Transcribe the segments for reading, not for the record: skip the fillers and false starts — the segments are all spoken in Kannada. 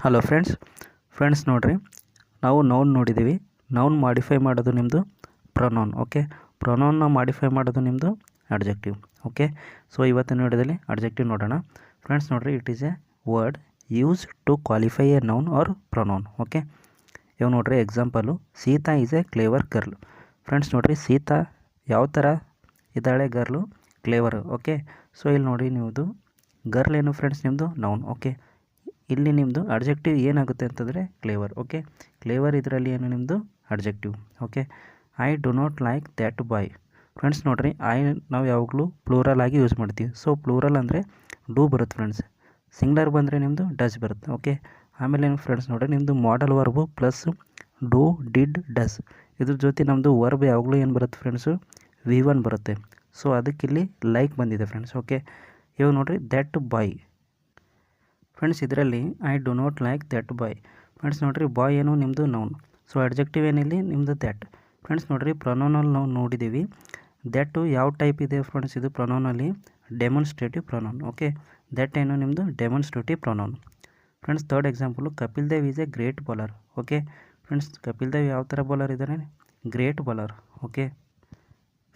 ಹಲೋ ಫ್ರೆಂಡ್ಸ್ ನೋಡ್ರಿ, ನಾವು ನೌನ್ ನೋಡಿದ್ದೀವಿ. ನೌನ್ ಮಾಡಿಫೈ ಮಾಡೋದು ನಿಮ್ಮದು ಪ್ರೊನೌನ್. ಓಕೆ, ಪ್ರೊನೌನ್ನ ಮಾಡಿಫೈ ಮಾಡೋದು ನಿಮ್ಮದು ಅಡ್ಜೆಕ್ಟಿವ್. ಓಕೆ, ಸೊ ಇವತ್ತಿನ ವಿಡಿಯೋದಲ್ಲಿ ಅಡ್ಜೆಕ್ಟಿವ್ ನೋಡೋಣ. ಫ್ರೆಂಡ್ಸ್ ನೋಡ್ರಿ, it is a word use to qualify a noun or pronoun. Okay, ಇವಾಗ ನೋಡ್ರಿ example, Sita is a clever girl. Friends ನೋಡ್ರಿ, ಸೀತಾ ಯಾವ ಥರ ಇದ್ದಾಳೆ? ಗರ್ಲು ಕ್ಲೇವರ್. ಓಕೆ, ಸೊ ಇಲ್ಲಿ ನೋಡಿ, ನಿಮ್ಮದು ಗರ್ಲ್ ಏನು ಫ್ರೆಂಡ್ಸ್? ನಿಮ್ಮದು ನೌನ್. ಓಕೆ, ಇಲ್ಲಿ ನಿಮ್ಮದು ಅಡ್ಜೆಕ್ಟಿವ್ ಏನಾಗುತ್ತೆ ಅಂತಂದರೆ ಕ್ಲೇವರ್. ಓಕೆ, ಕ್ಲೇವರ್ ಇದರಲ್ಲಿ ಏನು ನಿಮ್ಮದು adjective. Okay, I do not like that boy. Friends ನೋಡ್ರಿ, ನಾವು ಯಾವಾಗಲೂ ಪ್ಲೂರಲ್ ಆಗಿ ಯೂಸ್ ಮಾಡ್ತೀವಿ. ಸೊ ಪ್ಲೂರಲ್ ಅಂದರೆ ಡೂ ಬರುತ್ತೆ ಫ್ರೆಂಡ್ಸ್. ಸಿಂಗ್ಲರ್ ಬಂದರೆ ನಿಮ್ಮದು ಡಸ್ ಬರುತ್ತೆ. ಓಕೆ, ಆಮೇಲೆ ಏನು ಫ್ರೆಂಡ್ಸ್ ನೋಡ್ರಿ, ನಿಮ್ಮದು modal verb plus do, did, does. ಇದ್ರ ಜೊತೆ ನಮ್ಮದು ವರ್ಬ್ ಯಾವಾಗಲೂ ಏನು ಬರುತ್ತೆ ಫ್ರೆಂಡ್ಸು? V1 ಬರುತ್ತೆ. ಸೊ ಅದಕ್ಕಿಲ್ಲಿ ಲೈಕ್ ಬಂದಿದೆ ಫ್ರೆಂಡ್ಸ್. ಓಕೆ, ಇವಾಗ ನೋಡ್ರಿ, ದ್ಯಾಟ್ ಬಾಯ್. ಫ್ರೆಂಡ್ಸ್ ಇದರಲ್ಲಿ I do not like that boy. Friends ನೋಡ್ರಿ, ಬಾಯ್ ಏನು ನಿಮ್ಮದು ನೌನ್. ಸೊ ಅಡ್ಜೆಕ್ಟಿವ್ ಏನಿಲ್ಲಿ ನಿಮ್ಮದು ದ್ಯಾಟ್. ಫ್ರೆಂಡ್ಸ್ ನೋಡ್ರಿ, ಪ್ರೊನೌನಲ್ಲಿ ನಾವು ನೋಡಿದ್ದೀವಿ. ದ್ಯಾಟು ಯಾವ ಟೈಪ್ ಇದೆ ಫ್ರೆಂಡ್ಸ್? ಇದು ಪ್ರೊನೌನಲ್ಲಿ ಡೆಮಾನ್ಸ್ಟ್ರೇಟಿವ್ ಪ್ರೊನೌನ್. ಓಕೆ, ದ್ಯಾಟ್ ಏನು ನಿಮ್ಮದು demonstrative pronoun. Friends third example, Kapil Dev is a great bowler. Okay, friends Kapil Dev ಯಾವ ಥರ ಬೌಲರ್ ಇದ್ದಾರೆ? Great bowler. ಓಕೆ,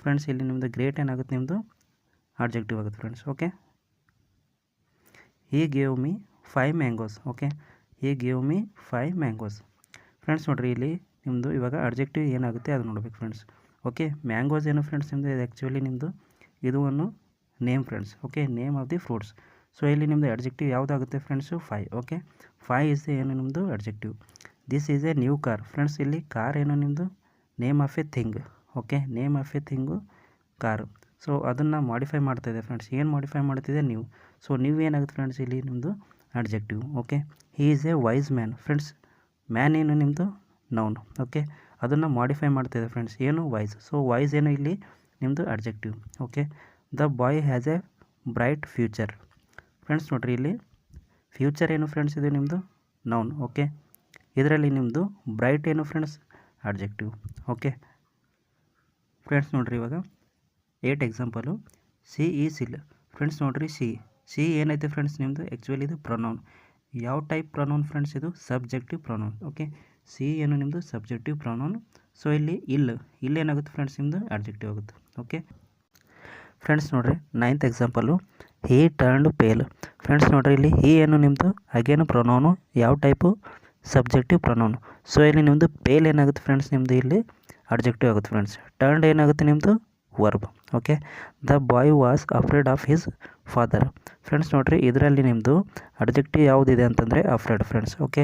ಫ್ರೆಂಡ್ಸ್ ಇಲ್ಲಿ ನಿಮ್ಮದು ಗ್ರೇಟ್ ಏನಾಗುತ್ತೆ? ನಿಮ್ಮದು ಅಡ್ಜೆಕ್ಟಿವ್ ಆಗುತ್ತೆ friends. Okay, he gave me 5 mangoes. Okay, he gave me 5 mangoes. Friends ನೋಡ್ರಿ, ಇಲ್ಲಿ ನಿಮ್ಮದು ಇವಾಗ ಅಡ್ಜೆಕ್ಟಿವ್ ಏನಾಗುತ್ತೆ ಅದು ನೋಡ್ಬೇಕು ಫ್ರೆಂಡ್ಸ್. ಓಕೆ, ಮ್ಯಾಂಗೋಸ್ ಏನು ಫ್ರೆಂಡ್ಸ್? ನಿಮ್ಮದು ಇದು ಆ್ಯಕ್ಚುಲಿ ನಿಮ್ಮದು ಇದು ಒಂದು name friends. Okay, name of the fruits. So ಇಲ್ಲಿ ನಿಮ್ಮದು ಅಡ್ಜೆಕ್ಟಿವ್ ಯಾವುದಾಗುತ್ತೆ ಫ್ರೆಂಡ್ಸು? 5. ಓಕೆ, 5 ಇಸ್ ಏನು ನಿಮ್ಮದು adjective. This is A new car. Friends ಇಲ್ಲಿ ಕಾರ್ ಏನು ನಿಮ್ಮದು? Name of A thing. Okay, name of a thing car. So ಅದನ್ನು ಮಾಡಿಫೈ ಮಾಡ್ತಾಯಿದೆ ಫ್ರೆಂಡ್ಸ್. ಏನು ಮಾಡಿಫೈ ಮಾಡ್ತಿದೆ? ನೀವು. ಸೊ ನೀವು ಏನಾಗುತ್ತೆ ಫ್ರೆಂಡ್ಸ್? ಇಲ್ಲಿ ನಿಮ್ಮದು adjective. Okay, he is a wise man. Friends man ಏನು ನಿಮ್ಮದು ನೌನ್. ಓಕೆ, ಅದನ್ನು ಮಾಡಿಫೈ ಮಾಡ್ತಾಯಿದೆ ಫ್ರೆಂಡ್ಸ್. ಏನು? ವೈಸ್. ಸೊ ವೈಸ್ ಏನು ಇಲ್ಲಿ ನಿಮ್ಮದು adjective. Okay, the boy has a bright future. Friends ನೋಡ್ರಿ, ಇಲ್ಲಿ ಫ್ಯೂಚರ್ ಏನು ಫ್ರೆಂಡ್ಸ್? ಇದು ನಿಮ್ಮದು ನೌನ್. ಓಕೆ, ಇದರಲ್ಲಿ ನಿಮ್ಮದು ಬ್ರೈಟ್ ಏನು ಫ್ರೆಂಡ್ಸ್? ಅಡ್ಜೆಕ್ಟಿವ್. ಓಕೆ, ಫ್ರೆಂಡ್ಸ್ ನೋಡ್ರಿ, ಇವಾಗ 8 ಎಕ್ಸಾಂಪಲು, ಸಿ ಈಸ್ ಇಲ್. ಫ್ರೆಂಡ್ಸ್ ನೋಡ್ರಿ, ಸಿ ಏನೈತೆ ಫ್ರೆಂಡ್ಸ್? ನಿಮ್ಮದು ಆ್ಯಕ್ಚುಲಿ ಇದು ಪ್ರೊನೌನ್. ಯಾವ ಟೈಪ್ ಪ್ರೊನೌನ್ ಫ್ರೆಂಡ್ಸ್? ಇದು ಸಬ್ಜೆಕ್ಟಿವ್ ಪ್ರೊನೌನ್. ಓಕೆ, ಸಿ ಏನು ನಿಮ್ಮದು ಸಬ್ಜೆಕ್ಟಿವ್ ಪ್ರೊನೌನ್. ಸೊ ಇಲ್ಲಿ ಏನಾಗುತ್ತೆ ಫ್ರೆಂಡ್ಸ್? ನಿಮ್ಮದು ಅಡ್ಜೆಕ್ಟಿವ್ ಆಗುತ್ತೆ. ಓಕೆ, ಫ್ರೆಂಡ್ಸ್ ನೋಡ್ರಿ, 9th ಎಕ್ಸಾಂಪಲು, ಹೀ ಟರ್ನ್ಡ್ ಪೇಲ್. ಫ್ರೆಂಡ್ಸ್ ನೋಡ್ರಿ, ಇಲ್ಲಿ ಹೀ ಏನು ನಿಮ್ಮದು ಅಗೇನು ಪ್ರೊನೌನು. ಯಾವ ಟೈಪು? Subjective pronoun. ಸೊ ಇಲ್ಲಿ ನಿಮ್ಮದು ಪೇಲ್ ಏನಾಗುತ್ತೆ ಫ್ರೆಂಡ್ಸ್? ನಿಮ್ಮದು ಇಲ್ಲಿ ಅಡ್ಜೆಕ್ಟಿವ್ ಆಗುತ್ತೆ ಫ್ರೆಂಡ್ಸ್. ಟರ್ನ್ಡ್ ಏನಾಗುತ್ತೆ ನಿಮ್ಮದು verb. Okay, the boy was afraid of his father. Friends ನೋಡ್ರಿ, ಇದರಲ್ಲಿ ನಿಮ್ಮದು ಅಡ್ಜೆಕ್ಟಿವ್ ಯಾವುದಿದೆ ಅಂತಂದರೆ ಅಫ್ರೇಡ್ ಫ್ರೆಂಡ್ಸ್. ಓಕೆ,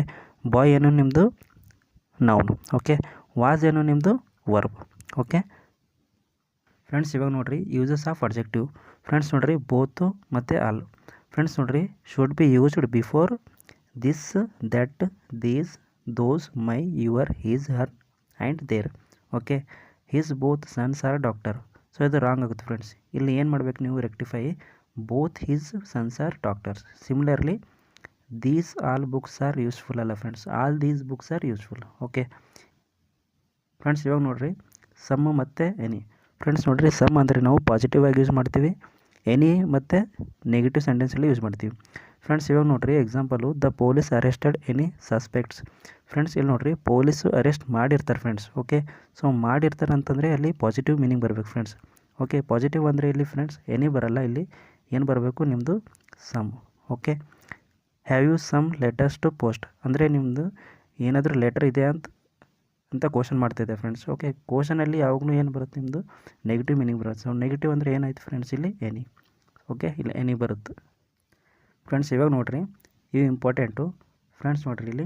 ಬಾಯ್ ಏನು ನಿಮ್ಮದು ನೌನ್. ಓಕೆ, ವಾಸ್ ಏನು ನಿಮ್ಮದು ವರ್ಬ್. ಓಕೆ, ಫ್ರೆಂಡ್ಸ್ ಇವಾಗ ನೋಡ್ರಿ, ಯೂಸಸ್ ಆಫ್ ಅಡ್ಜೆಕ್ಟಿವ್. ಫ್ರೆಂಡ್ಸ್ ನೋಡ್ರಿ, ಬೋತು ಮತ್ತು ಆಲ್. ಫ್ರೆಂಡ್ಸ್ ನೋಡ್ರಿ, should be used before this, that, these, those, my, your, his, her and their. Okay, his both sons are doctor. So ಇದು ರಾಂಗ್ ಆಗುತ್ತೆ ಫ್ರೆಂಡ್ಸ್. ಇಲ್ಲಿ ಏನು ಮಾಡಬೇಕು ನೀವು? Rectify. Both his sons are doctors. Similarly these all books are useful ಅಲ್ಲ friends, all these books are useful. Okay, friends ಇವಾಗ ನೋಡ್ರಿ, ಸಮ್ ಮತ್ತು ಎನಿ. ಫ್ರೆಂಡ್ಸ್ ನೋಡ್ರಿ, ಸಮ್ ಅಂದರೆ ನಾವು ಪಾಸಿಟಿವ್ ಆಗಿ ಯೂಸ್ ಮಾಡ್ತೀವಿ. ಎನಿ ಮತ್ತು ನೆಗೆಟಿವ್ ಸೆಂಟೆನ್ಸಲ್ಲಿ ಯೂಸ್ ಮಾಡ್ತೀವಿ. ಫ್ರೆಂಡ್ಸ್ ಇವಾಗ ನೋಡ್ರಿ, example, the police arrested any suspects. Friends ಇಲ್ಲಿ ನೋಡ್ರಿ, ಪೊಲೀಸು ಅರೆಸ್ಟ್ ಮಾಡಿರ್ತಾರೆ ಫ್ರೆಂಡ್ಸ್. ಓಕೆ, ಸೊ ಮಾಡಿರ್ತಾರೆ ಅಂತಂದರೆ ಅಲ್ಲಿ ಪಾಸಿಟಿವ್ ಮೀನಿಂಗ್ ಬರಬೇಕು ಫ್ರೆಂಡ್ಸ್. ಓಕೆ, ಪಾಸಿಟಿವ್ ಅಂದರೆ ಇಲ್ಲಿ ಫ್ರೆಂಡ್ಸ್ ಎನಿ ಬರಲ್ಲ, ಇಲ್ಲಿ ಏನು ಬರಬೇಕು? ನಿಮ್ಮದು some. Okay, have you some letters to post. ಅಂದರೆ ನಿಮ್ಮದು ಏನಾದರೂ ಲೆಟರ್ ಇದೆ ಅಂತ ಕ್ವಶನ್ ಮಾಡ್ತಾಯಿದೆ ಫ್ರೆಂಡ್ಸ್. ಓಕೆ, ಕ್ವಶನಲ್ಲಿ ಯಾವಾಗಲೂ ಏನು ಬರುತ್ತೆ? ನಿಮ್ಮದು ನೆಗೆಟಿವ್ ಮೀನಿಂಗ್ ಬರುತ್ತೆ. ಸೊ ನೆಗೆಟಿವ್ ಅಂದರೆ ಏನಾಯ್ತು ಫ್ರೆಂಡ್ಸ್? ಇಲ್ಲಿ ಎನಿ. ಓಕೆ, ಇಲ್ಲಿ ಎನಿ ಬರುತ್ತೆ ಫ್ರೆಂಡ್ಸ್. ಇವಾಗ ನೋಡಿರಿ, ಇವು ಇಂಪಾರ್ಟೆಂಟು ಫ್ರೆಂಡ್ಸ್. ನೋಡಿರಿ, ಇಲ್ಲಿ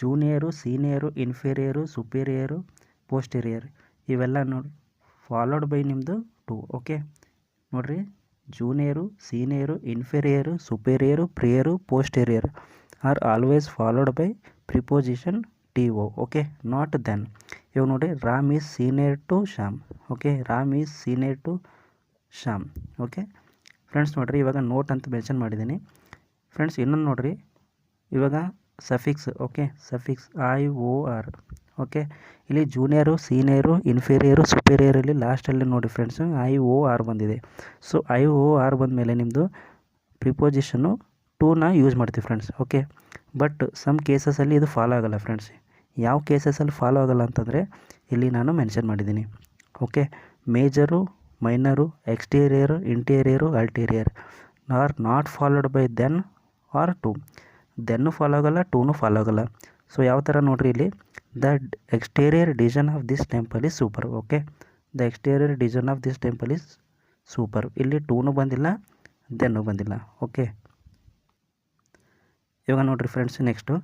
junior, senior, inferior, superior, posterior ಇವೆಲ್ಲ ನೋಡಿ ಫಾಲೋಡ್ ಬೈ ನಿಮ್ಮದು ಟು. ಓಕೆ, ನೋಡಿರಿ, junior, senior, inferior, superior, prior, posterior are always followed by preposition TO. Okay, not than. ಇವಾಗ ನೋಡಿ, Ram is senior to Shyam. Okay, Ram is senior to Shyam. Okay, friends ನೋಡಿರಿ, ಇವಾಗ ನೋಟ್ ಅಂತ ಮೆನ್ಷನ್ ಮಾಡಿದ್ದೀನಿ ಫ್ರೆಂಡ್ಸ್. ಇನ್ನೊಂದು ನೋಡಿರಿ, ಇವಾಗ suffix. Okay, suffix IOR. Okay, ಇಲ್ಲಿ ಜೂನಿಯರು, ಸೀನಿಯರು, ಇನ್ಫೀರಿಯರು, ಸುಪೀರಿಯರಲ್ಲಿ ಲಾಸ್ಟಲ್ಲಿ ನೋಡಿ ಫ್ರೆಂಡ್ಸು IOR ಬಂದಿದೆ. ಸೊ IOR ಬಂದಮೇಲೆ ನಿಮ್ಮದು ಪ್ರಿಪೋಸಿಷನ್ನು ಟೂನ ಯೂಸ್ ಮಾಡ್ತೀವಿ ಫ್ರೆಂಡ್ಸ್. ಓಕೆ, ಬಟ್ ಸಮ್ ಕೇಸಸಲ್ಲಿ ಇದು ಫಾಲೋ ಆಗೋಲ್ಲ ಫ್ರೆಂಡ್ಸ್. ಯಾವ ಕೇಸಸಲ್ಲಿ ಫಾಲೋ ಆಗೋಲ್ಲ ಅಂತಂದರೆ ಇಲ್ಲಿ ನಾನು ಮೆನ್ಷನ್ ಮಾಡಿದ್ದೀನಿ. Okay, major, minor, exterior, interior, ulterior are not followed by than or to. ದೆನ್ನು ಫಾಲೋ ಆಗೋಲ್ಲ, ಟೂನು ಫಾಲೋ ಆಗೋಲ್ಲ. ಸೊ ಯಾವ ಥರ ನೋಡ್ರಿ ಇಲ್ಲಿ, the exterior design of this temple is super. Okay, the exterior design of this temple is super. ಇಲ್ಲಿ ಟೂನು ಬಂದಿಲ್ಲ, ದೆನ್ನು ಬಂದಿಲ್ಲ. ಓಕೆ, ಇವಾಗ ನೋಡ್ರಿ friends, next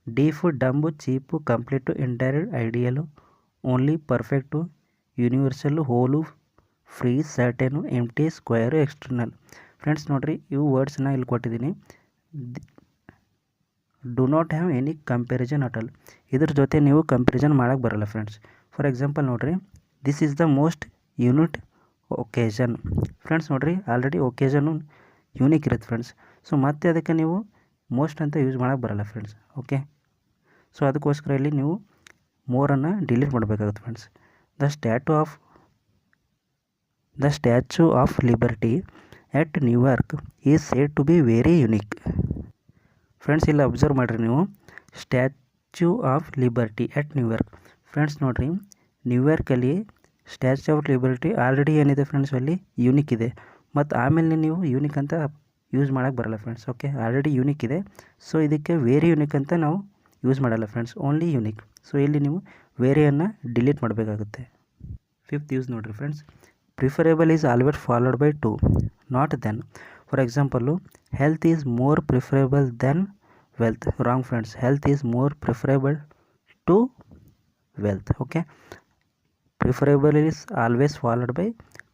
deaf, dumb, cheap, complete, indirect, ideal, only, perfect, universal, whole, free, certain, empty, square, external. Friends ನೋಡ್ರಿ, ಇವು ವರ್ಡ್ಸ್ನ ಇಲ್ಲಿ ಕೊಟ್ಟಿದ್ದೀನಿ. Do not have any comparison at all. ಇದ್ರ ಜೊತೆ ನೀವು ಕಂಪ್ಯಾರಿಸನ್ ಮಾಡೋಕ್ಕೆ ಬರೋಲ್ಲ ಫ್ರೆಂಡ್ಸ್. ಫಾರ್ ಎಕ್ಸಾಂಪಲ್ ನೋಡ್ರಿ, this is the most unique occasion. Friends ನೋಡ್ರಿ, ಆಲ್ರೆಡಿ ಒಕೇಶನು ಯೂನಿಕ್ ಇರುತ್ತೆ ಫ್ರೆಂಡ್ಸ್. ಸೊ ಮತ್ತೆ ಅದಕ್ಕೆ ನೀವು ಮೋಸ್ಟ್ ಅಂತ ಯೂಸ್ ಮಾಡೋಕ್ಕೆ ಬರೋಲ್ಲ ಫ್ರೆಂಡ್ಸ್. ಓಕೆ, ಸೊ ಅದಕ್ಕೋಸ್ಕರ ಇಲ್ಲಿ ನೀವು ಮೋರನ್ನು ಡಿಲೀಟ್ ಮಾಡಬೇಕಾಗುತ್ತೆ friends. The statue of liberty at New York is said to be very unique. Friends ಇಲ್ಲಿ ಅಬ್ಸರ್ವ್ ಮಾಡಿರಿ ನೀವು, statue of liberty at New York. Friends ನೋಡಿರಿ, ನ್ಯೂಯಾರ್ಕಲ್ಲಿ ಸ್ಟ್ಯಾಚ್ಯೂ ಆಫ್ ಲಿಬರ್ಟಿ ಆಲ್ರೆಡಿ ಏನಿದೆ ಫ್ರೆಂಡ್ಸ್, ಅಲ್ಲಿ ಯೂನಿಕ್ ಇದೆ. ಮತ್ತು ಆಮೇಲೆ ನೀವು ಯೂನಿಕ್ ಅಂತ ಯೂಸ್ ಮಾಡೋಕ್ಕೆ ಬರೋಲ್ಲ ಫ್ರೆಂಡ್ಸ್. ಓಕೆ, ಆಲ್ರೆಡಿ ಯೂನಿಕ್ ಇದೆ. ಸೊ ಇದಕ್ಕೆ ವೇರಿ ಯೂನಿಕ್ ಅಂತ ನಾವು ಯೂಸ್ ಮಾಡಲ್ಲ ಫ್ರೆಂಡ್ಸ್, ಓನ್ಲಿ ಯೂನಿಕ್. ಸೊ ಇಲ್ಲಿ ನೀವು ವೇರಿಯನ್ನು ಡಿಲೀಟ್ ಮಾಡಬೇಕಾಗುತ್ತೆ. ಫಿಫ್ತ್ ಯೂಸ್ ನೋಡಿರಿ friends, preferable is always followed by to, not than. For example, health is more preferable than wealth. Wrong friends, health is more preferable to wealth. Okay, preferable is always followed by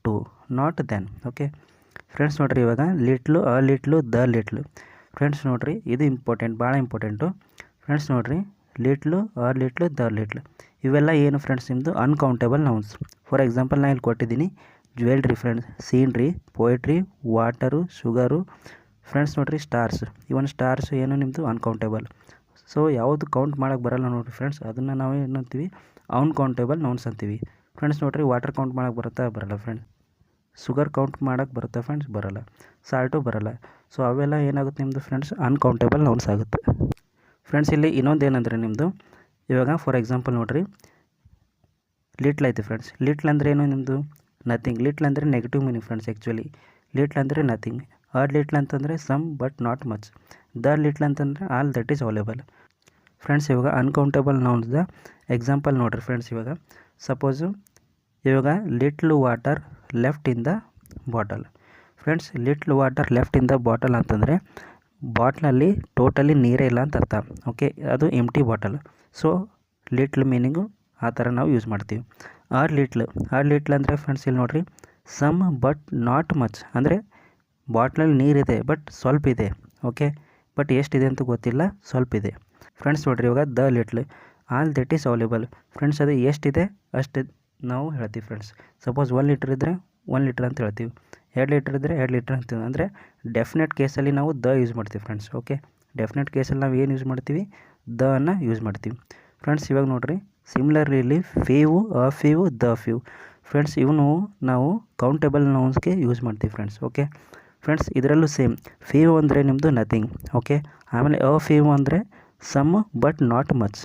to, not than. Okay friends ನೋಡಿರಿ, ಇವಾಗ little, a little, the little. Friends ನೋಡಿರಿ, ಇದು ಇಂಪಾರ್ಟೆಂಟ್, ಭಾಳ ಇಂಪಾರ್ಟೆಂಟು. ಫ್ರೆಂಡ್ಸ್ ನೋಡಿರಿ, little, a little, the little ಇವೆಲ್ಲ ಏನು ಫ್ರೆಂಡ್ಸ್, ನಿಮ್ಮದು ಅನ್ಕೌಂಟೇಬಲ್ ನೌನ್ಸ್. ಫಾರ್ ಎಕ್ಸಾಂಪಲ್ ನಾನು ಇಲ್ಲಿ ಕೊಟ್ಟಿದ್ದೀನಿ, jewellery friends, scenery, poetry, water, sugar. Friends ನೋಡಿರಿ, ಸ್ಟಾರ್ಸ್. ಇವನ್ ಸ್ಟಾರ್ಸ್ ಏನು ನಿಮ್ಮದು ಅನ್ಕೌಂಟೇಬಲ್. ಸೊ ಯಾವುದು ಕೌಂಟ್ ಮಾಡೋಕ್ಕೆ ಬರೋಲ್ಲ ನೋಡಿರಿ ಫ್ರೆಂಡ್ಸ್, ಅದನ್ನು ನಾವು ಏನಂತೀವಿ, ಅನ್ಕೌಂಟೇಬಲ್ ನೌನ್ಸ್ ಅಂತೀವಿ. ಫ್ರೆಂಡ್ಸ್ ನೋಡಿರಿ, ವಾಟರ್ ಕೌಂಟ್ ಮಾಡೋಕ್ಕೆ ಬರುತ್ತಾ, ಬರೋಲ್ಲ ಫ್ರೆಂಡ್ಸ್. ಶುಗರ್ ಕೌಂಟ್ ಮಾಡೋಕ್ಕೆ ಬರುತ್ತಾ ಫ್ರೆಂಡ್ಸ್, ಬರೋಲ್ಲ. ಸಾಲ್ಟು ಬರೋಲ್ಲ. ಸೊ ಅವೆಲ್ಲ ಏನಾಗುತ್ತೆ ನಿಮ್ಮದು ಫ್ರೆಂಡ್ಸ್, ಅನ್ಕೌಂಟೇಬಲ್ ನೌನ್ಸ್ ಆಗುತ್ತೆ. ಫ್ರೆಂಡ್ಸ್ ಇಲ್ಲಿ ಇನ್ನೊಂದು ಏನಂದರೆ ನಿಮ್ಮದು, ಇವಾಗ ಫಾರ್ ಎಕ್ಸಾಂಪಲ್ ನೋಡಿರಿ, ಲಿಟ್ಲ್ ಐತೆ ಫ್ರೆಂಡ್ಸ್. ಲಿಟ್ಲ್ ಅಂದರೆ ಏನು ನಿಮ್ಮದು, ನಥಿಂಗ್. ಲಿಟ್ಲ್ ಅಂದರೆ negative meaning friends. Actually little ಅಂದರೆ ನಥಿಂಗ್. ಅ ಲಿಟ್ಲ್ ಅಂತಂದರೆ some but not much. The little ಅಂತಂದರೆ all that is available. Friends ಇವಾಗ ಅನ್ಕೌಂಟೇಬಲ್ ನೌನ್ಸ್ದ ಎಕ್ಸಾಂಪಲ್ ನೋಡಿರಿ ಫ್ರೆಂಡ್ಸ್. ಇವಾಗ ಸಪೋಸು, ಇವಾಗ little water left in the bottle. Friends little water left in the bottle ಅಂತಂದರೆ ಬಾಟ್ಲಲ್ಲಿ ಟೋಟಲಿ ನೀರೇ ಇಲ್ಲ ಅಂತ ಅರ್ಥ. ಓಕೆ, ಅದು ಎಂಟಿ ಬಾಟಲ್. ಸೊ ಲಿಟ್ಲ್ ಮೀನಿಂಗು ಆ ಥರ ನಾವು ಯೂಸ್ ಮಾಡ್ತೀವಿ. ಆರ್ ಲಿಟ್ಲ್ ಅಂದರೆ ಫ್ರೆಂಡ್ಸ್ ಇಲ್ಲಿ ನೋಡಿರಿ, ಸಮ್ ಬಟ್ ನಾಟ್ ಮಚ್ ಅಂದರೆ ಬಾಟ್ಲಲ್ಲಿ ನೀರಿದೆ ಬಟ್ ಸ್ವಲ್ಪ ಇದೆ. ಓಕೆ, ಬಟ್ ಎಷ್ಟಿದೆ ಅಂತ ಗೊತ್ತಿಲ್ಲ, ಸ್ವಲ್ಪ ಇದೆ. ಫ್ರೆಂಡ್ಸ್ ನೋಡಿರಿ, ಇವಾಗ the little, all that is available. Friends ಅದು ಎಷ್ಟಿದೆ ಅಷ್ಟು ನಾವು ಹೇಳ್ತೀವಿ ಫ್ರೆಂಡ್ಸ್. ಸಪೋಸ್ 1 ಲೀಟ್ರ್ ಇದ್ದರೆ 1 ಲೀಟ್ರ್ ಅಂತ ಹೇಳ್ತೀವಿ, 2 ಲೀಟ್ರ್ ಇದ್ದರೆ 2 ಲೀಟ್ರ್ ಅಂತೀವಿ. ಅಂದರೆ ಡೆಫಿನೆಟ್ ಕೇಸಲ್ಲಿ ನಾವು ದ ಯೂಸ್ ಮಾಡ್ತೀವಿ ಫ್ರೆಂಡ್ಸ್. ಓಕೆ, ಡೆಫಿನೆಟ್ ಕೇಸಲ್ಲಿ ನಾವು ಏನು ಯೂಸ್ ಮಾಡ್ತೀವಿ, ದ ಅನ್ನು ಯೂಸ್ ಮಾಡ್ತೀವಿ ಫ್ರೆಂಡ್ಸ್. ಇವಾಗ ನೋಡಿರಿ, ಸಿಮಿಲರ್ಲಿ ಇಲ್ಲಿ ಫೀವು, ಅ ಫೀವು, ದ ಫೀವ್. ಫ್ರೆಂಡ್ಸ್ ಇವನು ನಾವು ಕೌಂಟೇಬಲ್ ನೌನ್ಸ್ಗೆ ಯೂಸ್ ಮಾಡ್ತೀವಿ ಫ್ರೆಂಡ್ಸ್. ಓಕೆ ಫ್ರೆಂಡ್ಸ್, ಇದರಲ್ಲೂ ಸೇಮ್. ಫೀವ್ ಅಂದರೆ ನಿಮ್ಮದು ನಥಿಂಗ್. ಓಕೆ, ಆಮೇಲೆ ಅ ಫೀವ್ ಅಂದರೆ some but not much.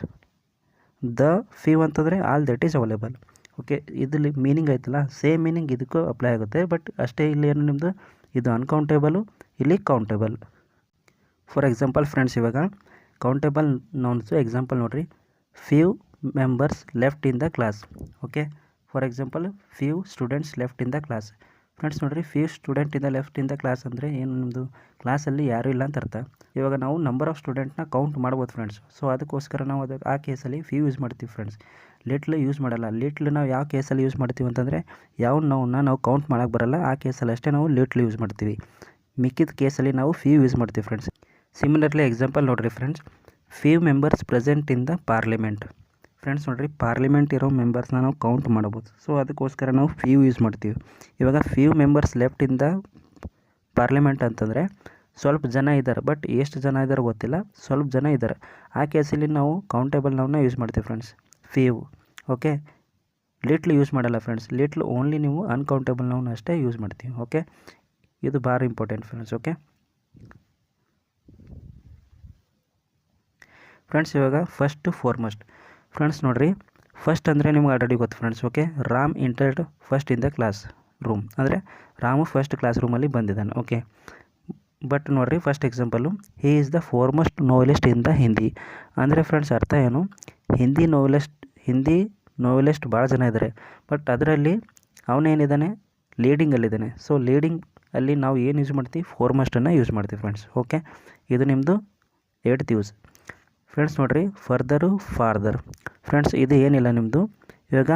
The few ಅಂತಂದರೆ all that is available. Okay, ಇದರಲ್ಲಿ ಮೀನಿಂಗ್ ಆಯ್ತಲ್ಲ, ಸೇಮ್ ಮೀನಿಂಗ್ ಇದಕ್ಕೂ ಅಪ್ಲೈ ಆಗುತ್ತೆ. ಬಟ್ ಅಷ್ಟೇ, ಇಲ್ಲಿ ಏನು ನಿಮ್ಮದು ಇದು ಅನ್ಕೌಂಟೇಬಲು, ಇಲ್ಲಿ ಕೌಂಟೇಬಲ್. ಫಾರ್ ಎಕ್ಸಾಂಪಲ್ ಫ್ರೆಂಡ್ಸ್, ಇವಾಗ ಕೌಂಟೇಬಲ್ ನೌನ್ಸು ಎಕ್ಸಾಂಪಲ್ ನೋಡಿರಿ, few members left in the class. Okay, for example few students left in the class. Friends ನೋಡಿರಿ, few student in the left in the class ಅಂದರೆ ಏನು, ನಿಮ್ಮದು ಕ್ಲಾಸಲ್ಲಿ ಯಾರೂ ಇಲ್ಲ ಅಂತ ಅರ್ಥ. ಇವಾಗ ನಾವು ನಂಬರ್ ಆಫ್ ಸ್ಟೂಡೆಂಟ್ನ ಕೌಂಟ್ ಮಾಡ್ಬೋದು ಫ್ರೆಂಡ್ಸ್. ಸೊ ಅದಕ್ಕೋಸ್ಕರ ನಾವು ಆ ಕೇಸಲ್ಲಿ ಫ್ಯೂ ಯೂಸ್ ಮಾಡ್ತೀವಿ ಫ್ರೆಂಡ್ಸ್. ಲಿಟ್ಲ್ ಯೂಸ್ ಮಾಡಲ್ಲ. ಲಿಟ್ಲ್ ನಾವು ಯಾವ ಕೇಸಲ್ಲಿ ಯೂಸ್ ಮಾಡ್ತೀವಿ ಅಂತಂದರೆ, ಯಾವ ನಾವು ಕೌಂಟ್ ಮಾಡೋಕ್ಕೆ ಬರಲ್ಲ ಆ ಕೇಸಲ್ಲಿ ಅಷ್ಟೇ ನಾವು ಲಿಟ್ಲ್ ಯೂಸ್ ಮಾಡ್ತೀವಿ. ಮಿಕ್ಕಿದ ಕೇಸಲ್ಲಿ ನಾವು ಫ್ಯೂ ಯೂಸ್ ಮಾಡ್ತೀವಿ ಫ್ರೆಂಡ್ಸ್. ಸಿಮಿಲರ್ಲಿ ಎಕ್ಸಾಂಪಲ್ ನೋಡಿರಿ friends, few members present in the parliament. Friends ನೋಡಿರಿ, ಪಾರ್ಲಿಮೆಂಟ್ ಇರೋ ಮೆಂಬರ್ಸ್ನ ನಾವು ಕೌಂಟ್ ಮಾಡ್ಬೋದು. ಸೊ ಅದಕ್ಕೋಸ್ಕರ ನಾವು ಫ್ಯೂ ಯೂಸ್ ಮಾಡ್ತೀವಿ. ಇವಾಗ few members left in the parliament ಅಂತಂದರೆ ಸ್ವಲ್ಪ ಜನ ಇದ್ದಾರೆ, ಬಟ್ ಎಷ್ಟು ಜನ ಇದ್ದಾರೆ ಗೊತ್ತಿಲ್ಲ, ಸ್ವಲ್ಪ ಜನ ಇದ್ದಾರೆ. ಆ ಕೇಸಲ್ಲಿ ನಾವು ಕೌಂಟೇಬಲ್ ನೌನ್ನ ಯೂಸ್ ಮಾಡ್ತೀವಿ friends, few. Okay, little use ಮಾಡಲ್ಲ ಫ್ರೆಂಡ್ಸ್. ಲಿಟ್ಲ್ ಓನ್ಲಿ ನೀವು ಅನ್ಕೌಂಟೇಬಲ್ ನೌನ್ ಅಷ್ಟೇ ಯೂಸ್ ಮಾಡ್ತೀವಿ. ಓಕೆ, ಇದು ಭಾಳ ಇಂಪಾರ್ಟೆಂಟ್ ಫ್ರೆಂಡ್ಸ್. ಓಕೆ, ಫ್ರೆಂಡ್ಸ್ ಇವಾಗ ಫಸ್ಟ್ ಫಾರ್ಮಸ್ಟ್. ಫ್ರೆಂಡ್ಸ್ ನೋಡಿರಿ, ಫಸ್ಟ್ ಅಂದರೆ ನಿಮ್ಗೆ ಆಲ್ರೆಡಿ ಗೊತ್ತು friends. Okay, Ram entered first in the class room, ಅಂದರೆ ರಾಮು ಫಸ್ಟ್ ಕ್ಲಾಸ್ ರೂಮಲ್ಲಿ ಬಂದಿದ್ದಾನೆ. ಓಕೆ, ಬಟ್ ನೋಡಿರಿ first example, he is the foremost novelist in the Hindi. ಅಂದರೆ ಫ್ರೆಂಡ್ಸ್ ಅರ್ಥ ಏನು, ಹಿಂದಿ ನೋವೆಲಿಸ್ಟ್ ಭಾಳ ಜನ ಇದ್ದಾರೆ, ಬಟ್ ಅದರಲ್ಲಿ ಅವನೇನಿದ್ದಾನೆ ಲೀಡಿಂಗಲ್ಲಿದ್ದಾನೆ. ಸೊ ಲೀಡಿಂಗ್ ಅಲ್ಲಿ ನಾವು ಏನು ಯೂಸ್ ಮಾಡ್ತೀವಿ, ಫಾರ್ಮಸ್ಟನ್ನು ಯೂಸ್ ಮಾಡ್ತೀವಿ ಫ್ರೆಂಡ್ಸ್. ಓಕೆ, ಇದು ನಿಮ್ಮದು 8th ಯೂಸ್. ಫ್ರೆಂಡ್ಸ್ ನೋಡಿರಿ, ಫರ್ದರು ಫಾರ್ದರ್. ಫ್ರೆಂಡ್ಸ್ ಇದು ಏನಿಲ್ಲ ನಿಮ್ಮದು, ಇವಾಗ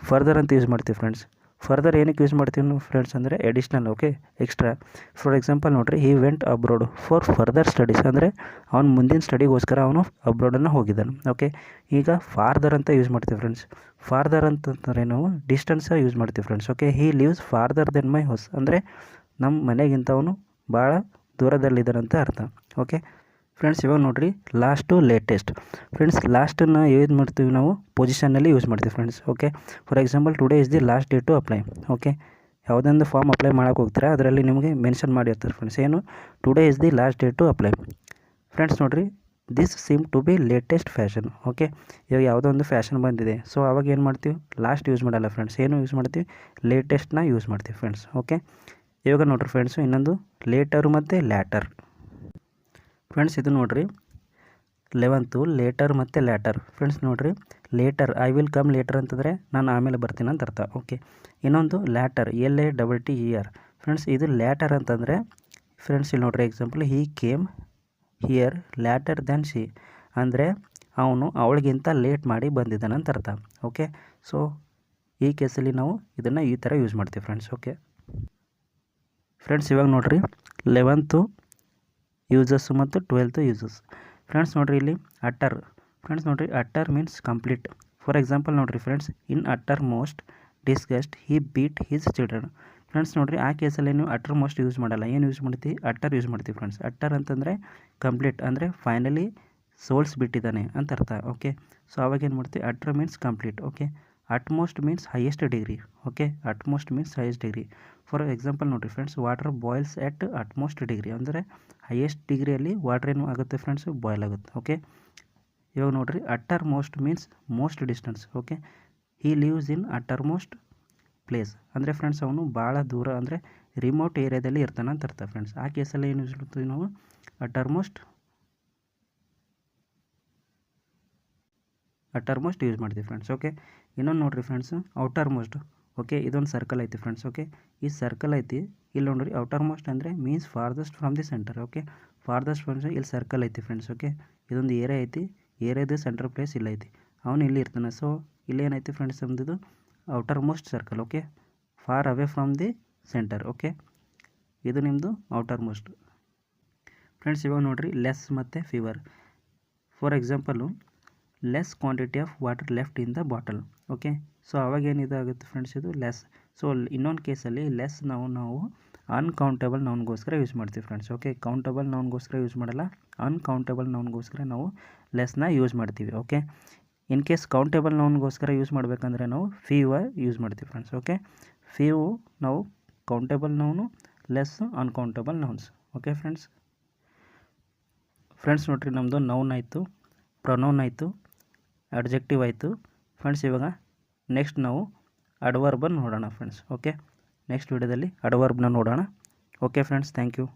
ಫರ್ದರ್ ಅಂತ ಯೂಸ್ ಮಾಡ್ತೀವಿ ಫ್ರೆಂಡ್ಸ್. ಫರ್ದರ್ ಏನಕ್ಕೆ ಯೂಸ್ ಮಾಡ್ತೀವಿ ನಾವು ಫ್ರೆಂಡ್ಸ್ ಅಂದರೆ additional. Okay, extra. For example ನೋಡಿರಿ, he went abroad for further studies, ಅಂದರೆ ಅವ್ನು ಮುಂದಿನ ಸ್ಟಡಿಗೋಸ್ಕರ ಅವನು ಅಬ್ರೋಡನ್ನು ಹೋಗಿದ್ದಾನೆ. ಓಕೆ, ಈಗ ಫಾರ್ದರ್ ಅಂತ ಯೂಸ್ ಮಾಡ್ತೀವಿ ಫ್ರೆಂಡ್ಸ್. ಫಾರ್ದರ್ ಅಂತಂದರೆ ನಾವು ಡಿಸ್ಟೆನ್ಸ್ ಯೂಸ್ ಮಾಡ್ತೀವಿ friends. Okay, he lives farther than my house, ಅಂದರೆ ನಮ್ಮ ಮನೆಗಿಂತ ಅವನು ಭಾಳ ದೂರದಲ್ಲಿದ್ದಾನಂತ ಅರ್ಥ. ಓಕೆ ಫ್ರೆಂಡ್ಸ್, ಇವಾಗ ನೋಡಿರಿ ಲಾಸ್ಟು ಲೇಟೆಸ್ಟ್. ಫ್ರೆಂಡ್ಸ್ ಲಾಸ್ಟನ್ನು ಯೂಸ್ ಮಾಡ್ತೀವಿ ನಾವು ಪೊಸಿಷನ್ನಲ್ಲಿ ಯೂಸ್ ಮಾಡ್ತೀವಿ friends. Okay, for example today is the last date to apply. Okay, ಯಾವುದೊಂದು ಫಾರ್ಮ್ ಅಪ್ಲೈ ಮಾಡೋಕೆ ಹೋಗ್ತಾರೆ, ಅದರಲ್ಲಿ ನಿಮಗೆ ಮೆನ್ಷನ್ ಮಾಡಿರ್ತಾರೆ ಫ್ರೆಂಡ್ಸ್, ಏನು today is the last date to apply. Friends ನೋಡಿರಿ, this seem to be latest fashion. Okay, ಇವಾಗ ಯಾವುದೋ ಒಂದು ಫ್ಯಾಷನ್ ಬಂದಿದೆ, ಸೊ ಅವಾಗ ಏನು ಮಾಡ್ತೀವಿ, ಲಾಸ್ಟ್ ಯೂಸ್ ಮಾಡಲ್ಲ ಫ್ರೆಂಡ್ಸ್, ಏನು ಯೂಸ್ ಮಾಡ್ತೀವಿ, ಲೇಟೆಸ್ಟ್ನ ಯೂಸ್ ಮಾಡ್ತೀವಿ ಫ್ರೆಂಡ್ಸ್. ಓಕೆ, ಇವಾಗ ನೋಡಿರಿ ಫ್ರೆಂಡ್ಸು ಇನ್ನೊಂದು ಲೇಟರು ಮತ್ತು ಲ್ಯಾಟರ್. ಫ್ರೆಂಡ್ಸ್ ಇದು ನೋಡಿರಿ 11th ಲೇಟರ್ ಮತ್ತು ಲ್ಯಾಟರ್. ಫ್ರೆಂಡ್ಸ್ ನೋಡಿರಿ, later I will come later ಅಂತಂದರೆ ನಾನು ಆಮೇಲೆ ಬರ್ತೀನಿ ಅಂತ ಅರ್ಥ. ಓಕೆ, ಇನ್ನೊಂದು ಲ್ಯಾಟರ್ LATTER. ಫ್ರೆಂಡ್ಸ್ ಇದು ಲ್ಯಾಟರ್ ಅಂತಂದರೆ ಫ್ರೆಂಡ್ಸ್ ಇಲ್ಲಿ ನೋಡಿರಿ example, he came here later than she, ಅಂದರೆ ಅವನು ಅವಳಿಗಿಂತ ಲೇಟ್ ಮಾಡಿ ಬಂದಿದ್ದಾನೆ ಅಂತ ಅರ್ಥ. ಓಕೆ, ಸೊ ಈ ಕೇಸಲ್ಲಿ ನಾವು ಇದನ್ನು ಈ ಥರ ಯೂಸ್ ಮಾಡ್ತೀವಿ ಫ್ರೆಂಡ್ಸ್. ಓಕೆ ಫ್ರೆಂಡ್ಸ್, ಇವಾಗ ನೋಡಿರಿ 11th ಯೂಸಸ್ ಮತ್ತು 12th ಯೂಸಸ್. ಫ್ರೆಂಡ್ಸ್ ನೋಡಿರಿ ಇಲ್ಲಿ ಅಟರ್. ಫ್ರೆಂಡ್ಸ್ ನೋಡಿರಿ, utter means complete. For example ನೋಡಿರಿ ಫ್ರೆಂಡ್ಸ್, ಇನ್ ಅಟರ್ ಮೋಸ್ಟ್ ಡಿಸ್ಗಸ್ಟ್ ಹಿ ಬೀಟ್ ಹಿಸ್ ಚಿಲ್ಡ್ರನ್. ಫ್ರೆಂಡ್ಸ್ ನೋಡಿರಿ, ಆ ಕೇಸಲ್ಲಿ ನೀವು ಅಟರ್ ಮೋಸ್ಟ್ ಯೂಸ್ ಮಾಡಲ್ಲ, ಏನು ಯೂಸ್ ಮಾಡ್ತೀವಿ, ಅಟರ್ ಯೂಸ್ ಮಾಡ್ತೀವಿ ಫ್ರೆಂಡ್ಸ್. ಅಟರ್ ಅಂತಂದರೆ ಕಂಪ್ಲೀಟ್, ಅಂದರೆ ಫೈನಲಿ ಸೋಲ್ಸ್ಬಿಟ್ಟಿದ್ದಾನೆ ಅಂತ ಅರ್ಥ. ಓಕೆ, ಸೊ ಅವಾಗ ಏನು ಮಾಡ್ತೀವಿ, utter means complete. Okay, utmost means highest degree. Okay, utmost means highest degree. For example ನೋಡಿರಿ ಫ್ರೆಂಡ್ಸ್, ವಾಟರ್ ಬಾಯ್ಲ್ಸ್ ಎಟ್ ಅಟ್ಮೋಸ್ಟ್ ಡಿಗ್ರಿ, ಅಂದರೆ ಹೈಯೆಸ್ಟ್ ಡಿಗ್ರಿಯಲ್ಲಿ ವಾಟರ್ ಏನು ಆಗುತ್ತೆ ಫ್ರೆಂಡ್ಸ್, ಬಾಯ್ಲ್ ಆಗುತ್ತೆ. ಓಕೆ, ಇವಾಗ ನೋಡಿರಿ utter most means most distance. Okay, he lives in utter most place, ಅಂದರೆ ಫ್ರೆಂಡ್ಸ್ ಅವನು ಭಾಳ ದೂರ ಅಂದರೆ ರಿಮೋಟ್ ಏರಿಯಾದಲ್ಲಿ ಇರ್ತಾನೆ ಅಂತ ಅರ್ಥ ಫ್ರೆಂಡ್ಸ್. ಆ ಕೇಸಲ್ಲಿ ಏನು ಯೂಸ್ ಮಾಡ್ತೀವಿ ನಾವು, ಅಟರ್ ಮೋಸ್ಟ್ ಯೂಸ್ ಮಾಡ್ತೀವಿ ಫ್ರೆಂಡ್ಸ್. ಓಕೆ, ಇನ್ನೊಂದು ನೋಡಿರಿ ಫ್ರೆಂಡ್ಸ್, ಔಟರ್ ಮೋಸ್ಟ್. ಓಕೆ, ಇದೊಂದು ಸರ್ಕಲ್ ಐತಿ ಫ್ರೆಂಡ್ಸ್. ಓಕೆ, ಈ ಸರ್ಕಲ್ ಐತಿ, ಇಲ್ಲಿ ನೋಡಿರಿ ಔಟರ್ ಮೋಸ್ಟ್ ಅಂದರೆ means farthest from the centre. Okay, farthest friends ಇಲ್ಲಿ ಸರ್ಕಲ್ ಐತಿ ಫ್ರೆಂಡ್ಸ್. ಓಕೆ, ಇದೊಂದು ಏರಿಯಾ ಐತಿ, ಏರಿಯಾದ ಸೆಂಟರ್ ಪ್ಲೇಸ್ ಇಲ್ಲ ಐತಿ, ಅವನು ಇಲ್ಲಿ ಇರ್ತಾನೆ. ಸೊ ಇಲ್ಲಿ ಏನೈತಿ ಫ್ರೆಂಡ್ಸ್, ನಮ್ಮದು outermost circle. Okay, far away from the centre. Okay, ಇದು ನಿಮ್ಮದು ಔಟರ್ ಮೋಸ್ಟ್. ಫ್ರೆಂಡ್ಸ್ ಇವಾಗ ನೋಡಿರಿ ಲೆಸ್ ಮತ್ತು fewer. For example, less quantity of water left in the bottle. Okay, so ಅವಾಗ ಏನಿದಾಗುತ್ತೆ ಫ್ರೆಂಡ್ಸ್, ಇದು ಲೆಸ್. ಸೊ ಇನ್ನೊಂದು ಕೇಸಲ್ಲಿ ಲೆಸ್ ನಾವು ಅನ್ಕೌಂಟೇಬಲ್ ನೌನ್ಗೋಸ್ಕರ ಯೂಸ್ ಮಾಡ್ತೀವಿ ಫ್ರೆಂಡ್ಸ್. ಓಕೆ, ಕೌಂಟಬಲ್ ನೌನ್ಗೋಸ್ಕರ ಯೂಸ್ ಮಾಡಲ್ಲ, ಅನ್ಕೌಂಟೇಬಲ್ ನೌನ್ಗೋಸ್ಕರ ನಾವು ಲೆಸ್ನ ಯೂಸ್ ಮಾಡ್ತೀವಿ. ಓಕೆ, ಇನ್ ಕೇಸ್ ಕೌಂಟೇಬಲ್ ನೌನ್ಗೋಸ್ಕರ ಯೂಸ್ ಮಾಡಬೇಕಂದ್ರೆ ನಾವು ಫೀವರ್ ಯೂಸ್ ಮಾಡ್ತೀವಿ ಫ್ರೆಂಡ್ಸ್. ಓಕೆ, ಫೀವು ನಾವು countable noun, less uncountable nouns. Okay friends ನೋಡಿರಿ, ನಮ್ಮದು ನೌನ್ ಆಯಿತು, ಪ್ರೊನೌನ್ ಆಯಿತು, ಅಡ್ಜೆಕ್ಟಿವ್ ಆಯಿತು ಫ್ರೆಂಡ್ಸ್. ಇವಾಗ ನೆಕ್ಸ್ಟ್ ನಾವು ಅಡ್ವರ್ಬನ್ನು ನೋಡೋಣ ಫ್ರೆಂಡ್ಸ್. ಓಕೆ, ನೆಕ್ಸ್ಟ್ ವಿಡಿಯೋದಲ್ಲಿ ಅಡ್ವರ್ಬ್ನ ನೋಡೋಣ. Okay friends, thank you.